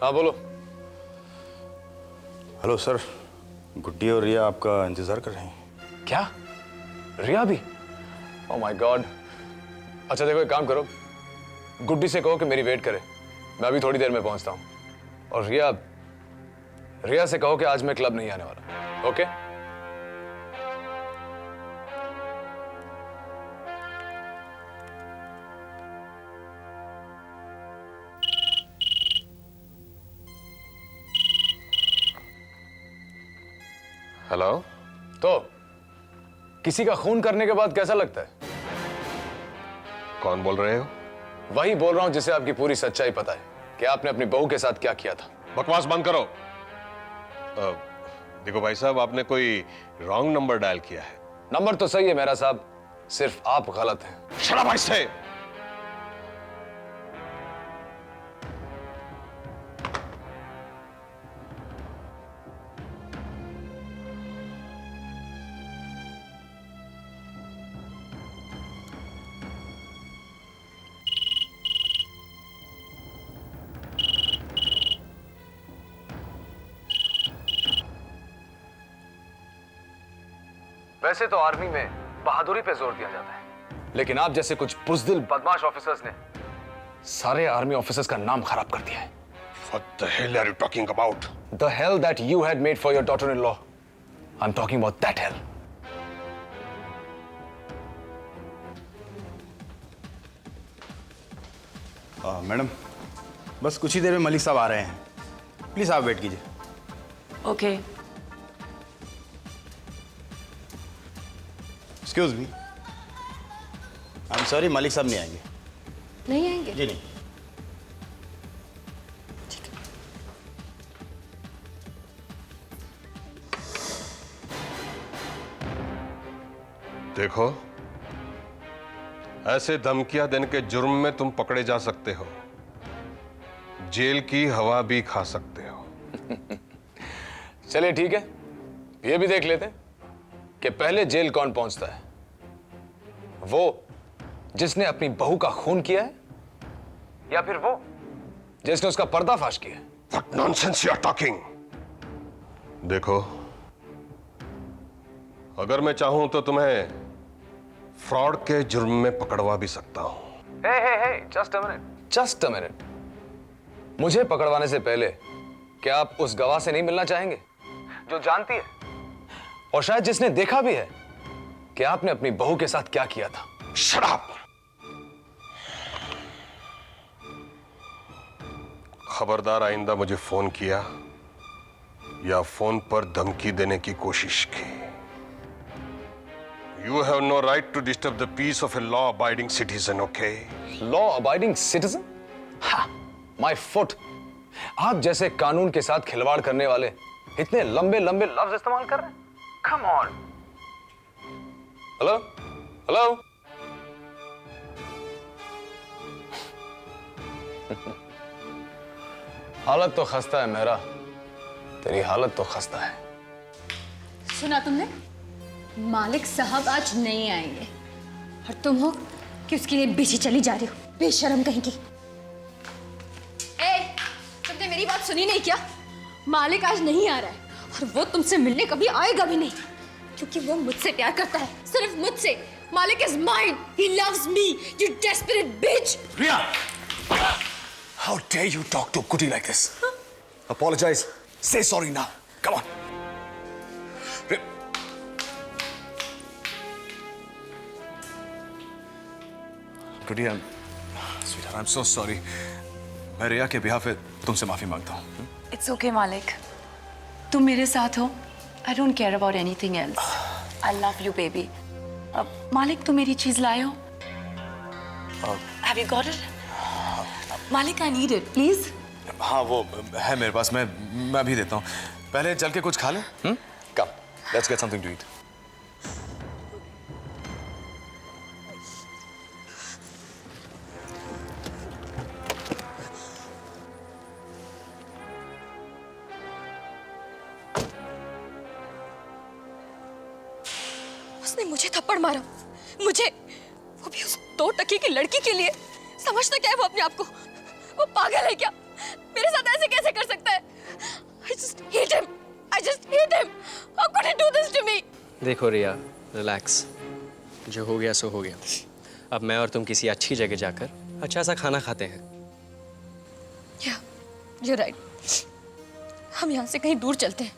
हाँ बोलो। Hello sir, गुड्डी और रिया आपका इंतजार कर रहे हैं। क्या? रिया भी? Oh my God. अच्छा देखो, एक काम करो, गुड्डी से कहो कि मेरी वेट करे, मैं अभी थोड़ी देर में पहुंचता हूं। और रिया से कहो कि आज मैं क्लब नहीं आने वाला। ओके? हेलो। तो किसी का खून करने के बाद कैसा लगता है? कौन बोल रहे हो? वही बोल रहा हूं जिसे आपकी पूरी सच्चाई पता है कि आपने अपनी बहू के साथ क्या किया था। बकवास बंद करो। देखो भाई साहब, आपने कोई रॉन्ग नंबर डायल किया है। नंबर तो सही है मेरा साहब, सिर्फ आप गलत हैं। शट अप से। वैसे तो आर्मी में बहादुरी पे जोर दिया जाता है, लेकिन आप जैसे कुछ बुज़दिल बदमाश ऑफिसर्स ने सारे आर्मी ऑफिसर्स का नाम खराब कर दिया है। What the hell are you talking about? The hell that you had made for your daughter-in-law. I'm talking about that hell. Madam, बस कुछ ही देर में मलिक साहब आ रहे हैं, प्लीज आप वेट कीजिए। Okay. Excuse me, I am sorry, Malik साहब नहीं आएंगे। नहीं आएंगे? जी नहीं। देखो, ऐसे धमकियां देने के जुर्म में तुम पकड़े जा सकते हो, जेल की हवा भी खा सकते हो। चलिए ठीक है, ये भी देख लेते हैं कि पहले जेल कौन पहुंचता है, वो जिसने अपनी बहू का खून किया है या फिर वो जिसने उसका पर्दाफाश किया है। What nonsense you are talking? देखो, अगर मैं चाहूं तो तुम्हें फ्रॉड के जुर्म में पकड़वा भी सकता हूं। हे, जस्ट अ मिनट। मुझे पकड़वाने से पहले क्या आप उस गवाह से नहीं मिलना चाहेंगे जो जानती है और शायद जिसने देखा भी है कि आपने अपनी बहू के साथ क्या किया था? Shut up! खबरदार, आइंदा मुझे फोन किया या फोन पर धमकी देने की कोशिश की। You have no right to disturb the peace of a law-abiding citizen, okay? Law-abiding citizen? Ha! My foot! आप जैसे कानून के साथ खिलवाड़ करने वाले इतने लंबे लंबे लफ्ज इस्तेमाल कर रहे हैं? Come on! हेलो? हेलो? हालत तो खस्ता है मेरा, तेरी हालत तो खस्ता है। सुना तुमने? मालिक साहब आज नहीं आएंगे और तुम हो कि उसके लिए पीछे चली जा रही हो, बेशर्म कहीं की। तुमने मेरी बात सुनी नहीं क्या? मालिक आज नहीं आ रहा है और वो तुमसे मिलने कभी आएगा भी नहीं, क्योंकि वो मुझसे प्यार करता है, सिर्फ मुझसे। मालिक is mine, he loves me, you desperate bitch. Riya! How dare you talk to Goody like this? Apologize. Say sorry now. Come on. Goody, sweetheart, I'm so sorry. मैं रिया के बिहाफ पे तुमसे माफी मांगता हूँ। इट्स ओके मालिक, तुम मेरे साथ हो। I don't care about anything else. I love you baby. अब मालिक, तुम मेरी चीज लाए हो? Have you got it? मालिक, आई नीड इट प्लीज। हाँ, वो है मेरे पास, मैं भी देता हूँ। पहले चल के कुछ खा ले। Come, let's get something to eat. उसने मुझे थप्पड़ मारा, मुझे, वो भी उस 2 टके की लड़की के लिए। समझता क्या है वो अपने आप को? वो पागल है क्या? मेरे साथ ऐसे कैसे कर सकता है? I just hate him. I just hate him. How could he do this to me? देखो रिया, रिलैक्स। जो हो गया सो हो गया। अब मैं और तुम किसी अच्छी जगह जाकर अच्छा सा खाना खाते हैं। Yeah, you're right. हम यहाँ से कहीं दूर चलते हैं,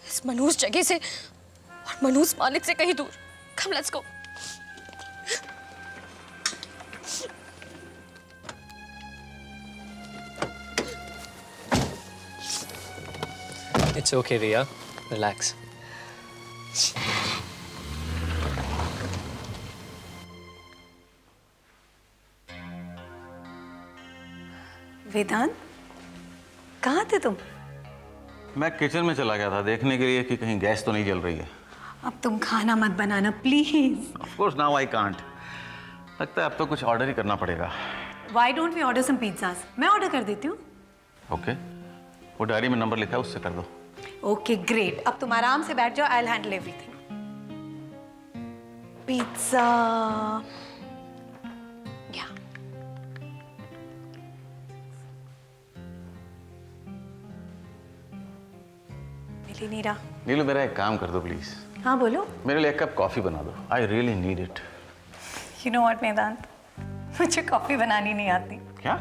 इस मनहूस जगह से और मनहूस मालिक से कहीं दूर। Come, let's go. It's okay Riya, relax. Vedant, कहाँ थे तुम? मैं किचन में चला गया था देखने के लिए कि कहीं गैस तो नहीं जल रही है। अब तुम खाना मत बनाना please. Of course now I can't. लगता है अब तो कुछ ऑर्डर ही करना पड़ेगा। Why don't we order some pizzas? मैं ऑर्डर कर देती हूँ। ओके, वो डायरी में नंबर लिखा है उससे कर दो। ओके ग्रेट, अब तुम आराम से बैठ जाओ, I will handle everything. Pizza या मिली नहीं रहा। नीलू मेरा एक काम कर दो प्लीज। हाँ बोलो। मेरे लिए एक कप कॉफी बना दो। I really need it. You know what Vedant, मुझे कॉफी बनानी नहीं आती। क्या?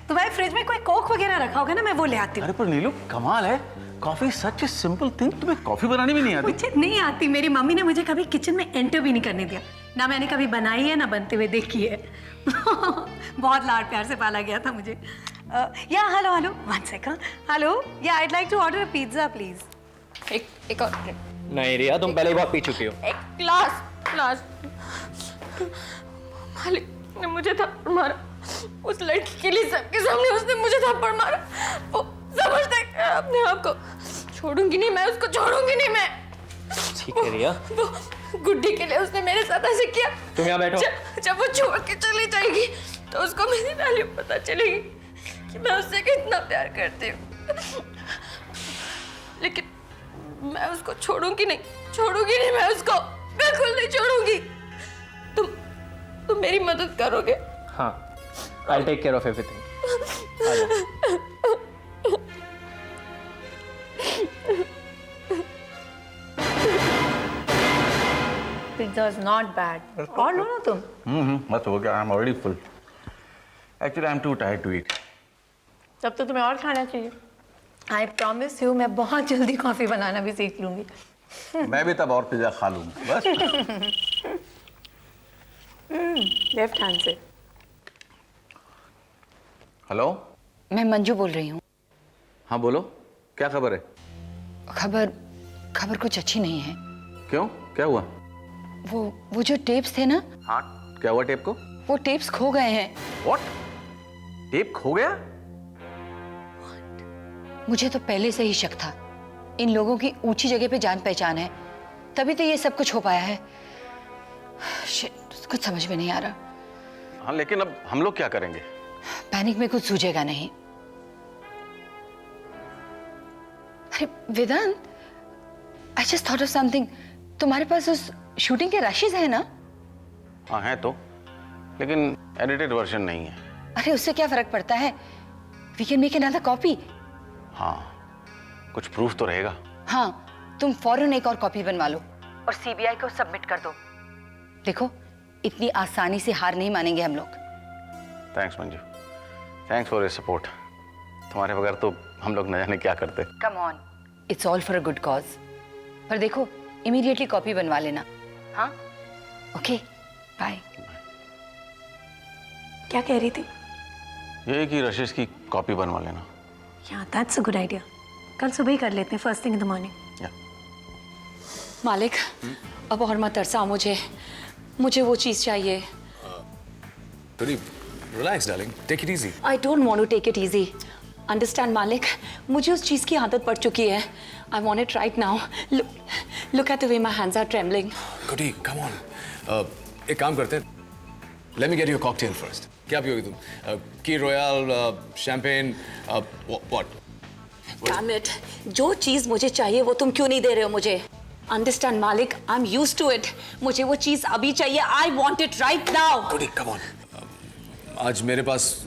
तुम्हारे फ्रिज में कोई कोक वगैरह रखा होगा ना, मैं वो ले आती हूँ। अरे पर नीलू कमाल है, coffee such a simple thing. तुम्हें कॉफी बनानी भी नहीं आती? मुझे नहीं आती। मेरी मम्मी ने मुझे कभी किचन में एंटर भी नहीं करने दिया, ना मैंने कभी बनाई है ना बनते हुए देखी है। बहुत लाड प्यार से पाला गया था मुझे। Yeah hello hello, one second. Hello, yeah I'd like to order a pizza please. एक और नहीं रिया, तुम पहले ही बहुत पी चुकी हो। एक ग्लास। मालिक ने मुझे थप्पड़ मारा, उस लड़की के लिए सबके सामने उसने मुझे थप्पड़ मारा। वो समझता है अपने आप को। छोड़ूंगी नहीं मैं उसको, छोड़ूंगी नहीं मैं। ठीक है रिया। वो गुड्डी के लिए उसने मेरे साथ ऐसे किया। तुम यहाँ बैठो। जब वो छोड़ के चली जाएगी तो उसको मेरी वैल्यू पता चलेगी कि मैं उससे कितना प्यार करती हूँ। लेकिन मैं उसको छोड़ूंगी नहीं मैं उसको बिल्कुल नहीं छोड़ूंगी। तुम मेरी मदद करोगे? हाँ, I'll take care of everything. Pizza is not bad. और लो ना तुम। बस हो गया। I am already full. Actually I am too tired to eat. तब तो तुम्हें और खाना चाहिए। आई प्रॉमिस यू, मैं बहुत जल्दी कॉफी बनाना भी सीख लूंगी। मैं भी तब और पिज्जा खा लूंगा बस। लेफ्ट हैंड से। हेलो, मैं मंजू बोल रही हूँ। हाँ बोलो, क्या खबर है? खबर कुछ अच्छी नहीं है। क्यों, क्या हुआ? वो जो टेप्स थे ना, हाँ, क्या हुआ टेप को? वो टेप्स खो गए हैं। व्हाट? टेप खो गया? मुझे तो पहले से ही शक था। इन लोगों की ऊंची जगह पे जान पहचान है, तभी तो ये सब कुछ हो पाया है। Shit, कुछ समझ में नहीं आ रहा। हाँ लेकिन अब हम लोग क्या करेंगे? पैनिक में कुछ सूझेगा नहीं। अरे Vedant, I just thought of something. तुम्हारे पास उस शूटिंग के रशीज है ना? हाँ है तो, लेकिन एडिटेड वर्जन नहीं है। अरे उससे क्या फर्क पड़ता है? We can make another copy. हाँ, कुछ प्रूफ तो रहेगा। हाँ, तुम फौरन एक और कॉपी बनवा लो और सीबीआई को सबमिट कर दो। देखो, इतनी आसानी से हार नहीं मानेंगे हम लोग। Thanks Manju, thanks for your support. तुम्हारे बगैर तो हम लोग न जाने क्या करते। Come on, it's all for a good cause. पर देखो, इमीडिएटली कॉपी बनवा लेना। हाँ, ओके, बाय। क्या कह रही थी? ये कि रशीज की कॉपी बनवा लेना। या दैट्स अ गुड आइडिया। कल सुबह ही कर लेते हैं, first thing in the morning. मालिक, अब और मत तरसा मुझे वो चीज चाहिए। Relax darling, take it easy. I don't want to take it easy. Understand मालिक, मुझे उस चीज की आदत पड़ चुकी है। I want it right now. Look at the way my hands are trembling. Goody, come on. एक काम करते हैं, let me get you a cocktail first. क्या पियोगी तुम? की royal, champagne, what? Damn it, जो चीज मुझे चाहिए वो तुम क्यों नहीं दे रहे हो मुझे? अंडरस्टैंड मालिक, I am used to it. मुझे वो चीज अभी चाहिए। I want it right now. Goody, come on. आज मेरे पास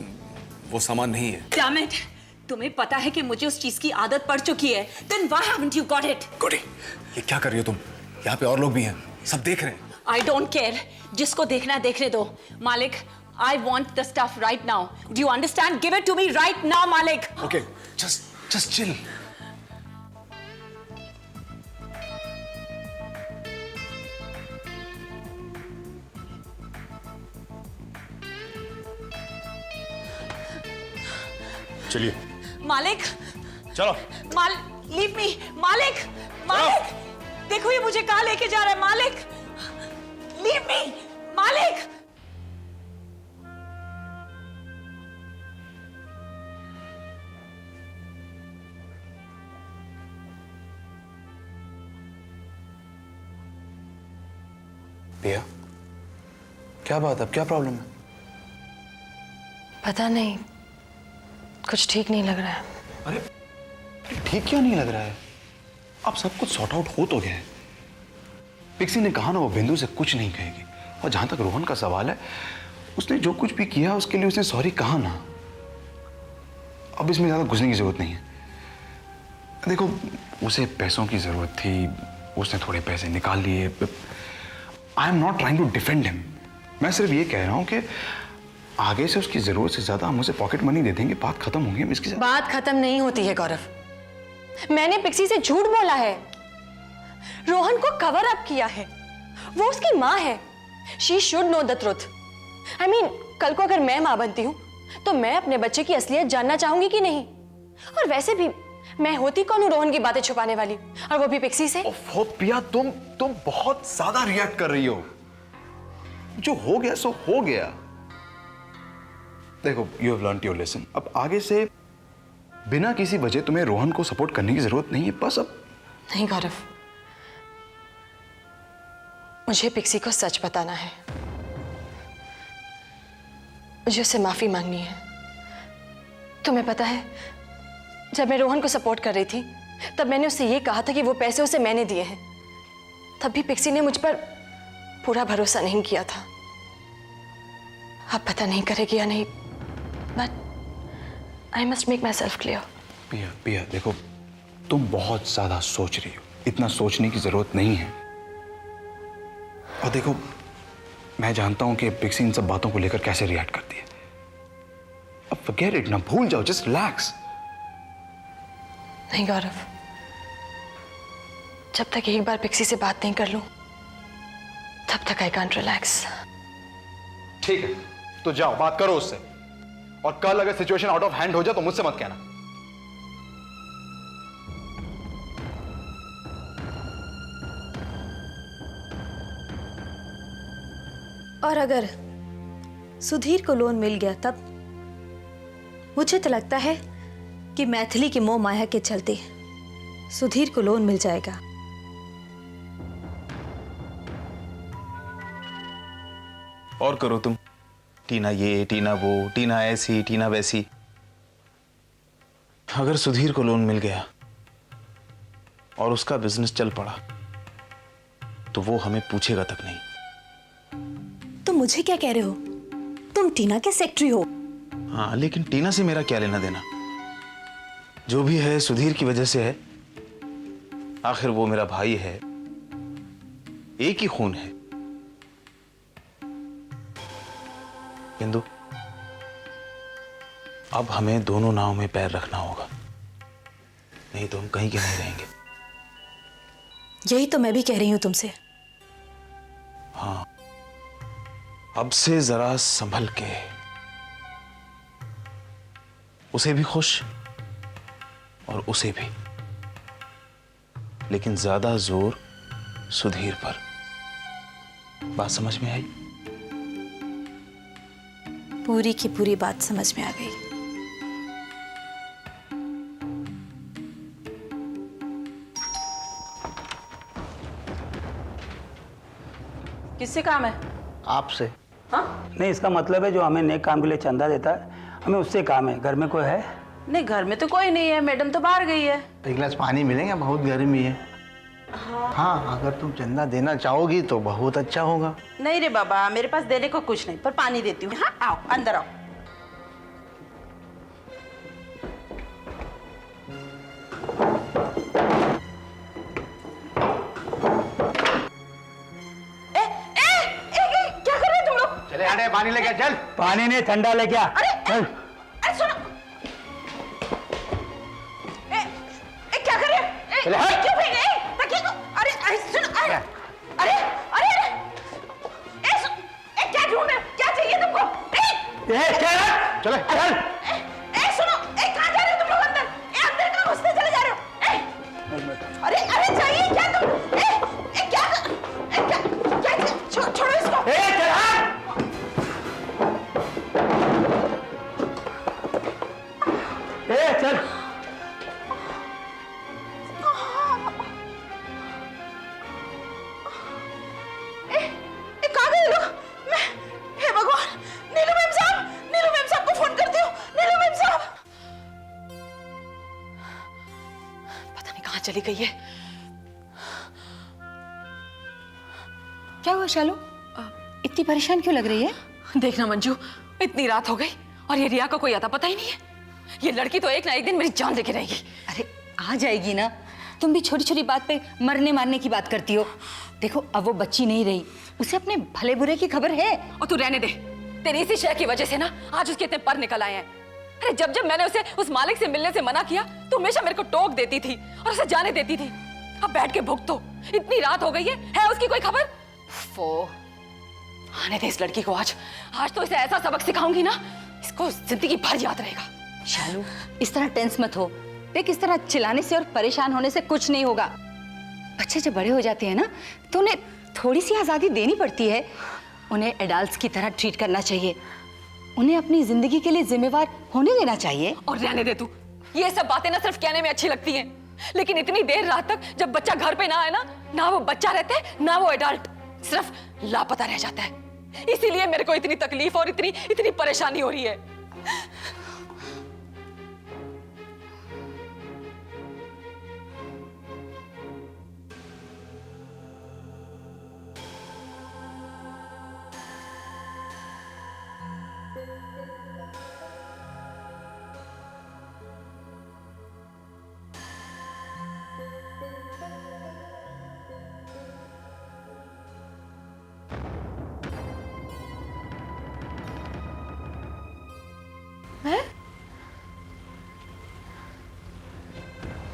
वो सामान नहीं है। Damn it! तुम्हें पता है कि मुझे उस चीज की आदत पड़ चुकी है। Then why haven't you got it? गुडी, ये क्या कर रही हो तुम? यहाँ पे और लोग भी हैं, सब देख रहे हैं। I don't care. जिसको देखना है देखने दो। मालिक, I want the stuff right now. Do you understand? Give it to me right now, Malik. Okay, just chill. चलिए। मालिक, चलो। Leave me. मालिक, मालिक, देखो ये मुझे कहाँ लेके जा रहा है। मालिक, लीव मी। मालिक, पिया, क्या बात, अब क्या प्रॉब्लम है? पता नहीं, कुछ ठीक नहीं लग रहा है। अरे ठीक क्या नहीं लग रहा है? अब सब कुछ सॉर्ट आउट हो तो गया है। पिक्सी ने कहा ना वो बिंदु से कुछ नहीं कहेगी। और जहां तक रोहन का सवाल है, उसने जो कुछ भी किया उसके लिए उसने सॉरी कहा ना। अब इसमें ज्यादा घुसने की जरूरत नहीं है। देखो, उसे पैसों की जरूरत थी, उसने थोड़े पैसे निकाल लिए। I am not trying to defend him. मैं सिर्फ ये कह रहा हूं कि आगे से उसकी जरूरत से ज्यादा हम उसे पॉकेट मनी दे देंगे, बात खत्म होगी। हम इसकी बात खत्म नहीं होती है गौरव। मैंने पिक्सी से झूठ बोला है, रोहन को कवर अप किया है। वो उसकी माँ है। She should know the truth. I mean, कल को अगर मैं माँ बनती हूँ तो मैं अपने बच्चे की असलियत जानना चाहूंगी कि नहीं। और वैसे भी मैं होती कौन हूँ रोहन की बातें छुपाने वाली, और वो भी पिक्सी से। ओफो पिया, तुम बहुत ज्यादा रिएक्ट कर रही हो। जो हो गया सो हो गया। देखो, you have learned your lesson. अब आगे से बिना किसी वजह तुम्हें रोहन को सपोर्ट करने की जरूरत नहीं है। बस अब नहीं गौरव, मुझे पिक्सी को सच बताना है। मुझे उससे माफी मांगनी है। तुम्हें पता है, जब मैं रोहन को सपोर्ट कर रही थी तब मैंने उससे ये कहा था कि वो पैसे उसे मैंने दिए हैं। तब भी पिक्सी ने मुझ पर पूरा भरोसा नहीं किया था। अब पता नहीं करेगी या नहीं, but I must make my self clear. पिया देखो, तुम बहुत ज्यादा सोच रही हो। इतना सोचने की जरूरत नहीं है। और देखो, मैं जानता हूं कि पिक्सी इन सब बातों को लेकर कैसे रिएक्ट करती है। अब फॉरगेट इट ना, भूल जाओ, जस्ट रिलैक्स। नहीं गौरव, जब तक एक बार पिक्सी से बात नहीं कर लूं तब तक आई कांट रिलैक्स। ठीक है, तो जाओ बात करो उससे। और कल अगर सिचुएशन आउट ऑफ हैंड हो जाए तो मुझसे मत कहना। और अगर सुधीर को लोन मिल गया तब? मुझे तो लगता है कि मैथिली की मोह माया के चलते सुधीर को लोन मिल जाएगा। और करो तुम, टीना ये, टीना वो, टीना ऐसी, टीना वैसी। अगर सुधीर को लोन मिल गया और उसका बिजनेस चल पड़ा तो वो हमें पूछेगा तक नहीं। तुम मुझे क्या कह रहे हो? तुम टीना के सेक्रेटरी हो। हाँ, लेकिन टीना से मेरा क्या लेना देना? जो भी है सुधीर की वजह से है। आखिर वो मेरा भाई है, एक ही खून है। बिंदु, अब हमें दोनों नाव में पैर रखना होगा, नहीं तो हम कहीं के नहीं रहेंगे। यही तो मैं भी कह रही हूं तुमसे। हाँ, अब से जरा संभल के, उसे भी खुश और उसे भी, लेकिन ज्यादा जोर सुधीर पर। बात समझ में आई? पूरी की पूरी बात समझ में आ गई। किससे काम है? आपसे। हाँ? नहीं, इसका मतलब है जो हमें नेक काम के लिए चंदा देता है, हमें उससे काम है। घर में कोई है? नहीं, घर में तो कोई नहीं है, मैडम तो बाहर गई है। एक गिलास पानी मिलेगा? बहुत गर्मी है। हाँ, अगर तुम चंदा देना चाहोगी तो बहुत अच्छा होगा। नहीं रे बाबा, मेरे पास देने को कुछ नहीं, पर पानी देती हूँ। हाँ, आओ अंदर आओ। पानी लेके चल। पानी नहीं ठंडा लेके आ। अरे सुनो, क्या कर रहे हो? क्यों फेंके? तकिए को। अरे सुनो, अरे क्या ढूंढ रहे हो? क्या चाहिए तुमको? चले चल। सुनो, कहाँ जा रहे हो तुम लोग? अंदर कहाँ घुसते चले जा रहे हो? अरे चाहिए क्या तुम? क्या छोड़ो इसको। चल। कहाँ गए लोग? हे भगवान, नीलू मैम साहब को फोन करती हूँ। नीलू मैम साहब पता नहीं कहाँ चली गई है। क्या हुआ शालू? इतनी परेशान क्यों लग रही है? देखना मंजू, इतनी रात हो गई और ये रिया का कोई आता पता ही नहीं है। ये लड़की तो एक ना एक दिन मेरी जान लेके रहेगी। अरे आ जाएगी ना। तुम भी छोटी छोटी बात पे मरने मारने की बात करती हो। देखो अब वो बच्ची नहीं रही, उसे अपने भले बुरे की खबर है। और तू रहने दे, तेरी इसी शय की वजह से ना आज उसके इतने पर निकल आए हैं। अरे जब जब मैंने उसे उस मालिक से मिलने से मना किया तो हमेशा मेरे को टोक देती थी और उसे जाने देती थी। अब बैठ के भुगत तो, इतनी रात हो गई है उसकी कोई खबर? वो आने दे इस लड़की को। आज तो इसे ऐसा सबक सिखाऊंगी ना, इसको जिंदगी भर याद रहेगा। शालू इस तरह टेंस मत हो। देख इस तरह चिल्लाने से और परेशान होने से कुछ नहीं होगा। बच्चे जब बड़े हो जाते हैं ना तो उन्हें थोड़ी सी आज़ादी देनी पड़ती है। उन्हें एडल्ट्स की तरह ट्रीट करना चाहिए। उन्हें अपनी जिंदगी के लिए जिम्मेवार होने देना चाहिए। और रहने दे तू, ये सब बातें ना सिर्फ कहने में अच्छी लगती हैं, लेकिन इतनी देर रात तक जब बच्चा घर पे ना आए ना वो बच्चा रहता है ना वो एडल्ट, सिर्फ लापता रह जाता है। इसीलिए मेरे को इतनी तकलीफ और इतनी परेशानी हो रही है।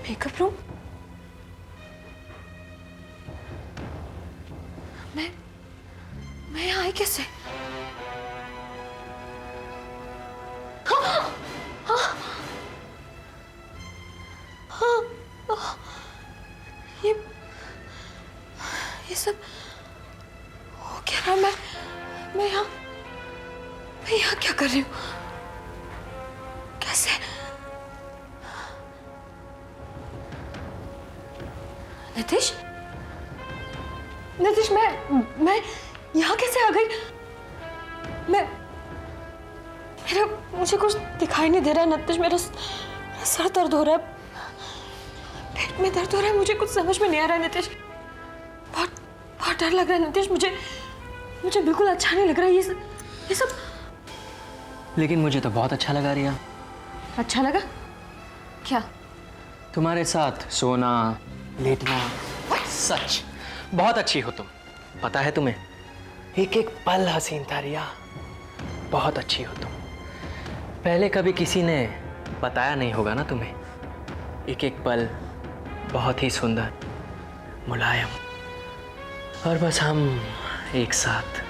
Makeup room? मैं यहाँ आई कैसे? ये सब हो क्या रहा? मैं यहाँ क्या कर रही हूँ? कैसे? नितिश मैं यहाँ कैसे आ गई? मुझे कुछ दिखाई नहीं दे रहा है नितिश। मेरा सर दर्द हो रहा है, पेट में दर्द हो रहा है, मुझे कुछ समझ में नहीं आ रहा है नितिश। बहुत डर लग रहा है नितिश। मुझे बिल्कुल अच्छा नहीं लग रहा है ये सब। लेकिन मुझे तो बहुत अच्छा लगा रिया। अच्छा लगा? क्या? तुम्हारे साथ सोना, लेटना। सच बहुत अच्छी हो तुम। पता है तुम्हें, एक एक पल हसीन था रिया। बहुत अच्छी हो तुम। पहले कभी किसी ने बताया नहीं होगा ना तुम्हें। एक एक पल बहुत ही सुंदर, मुलायम, और बस हम एक साथ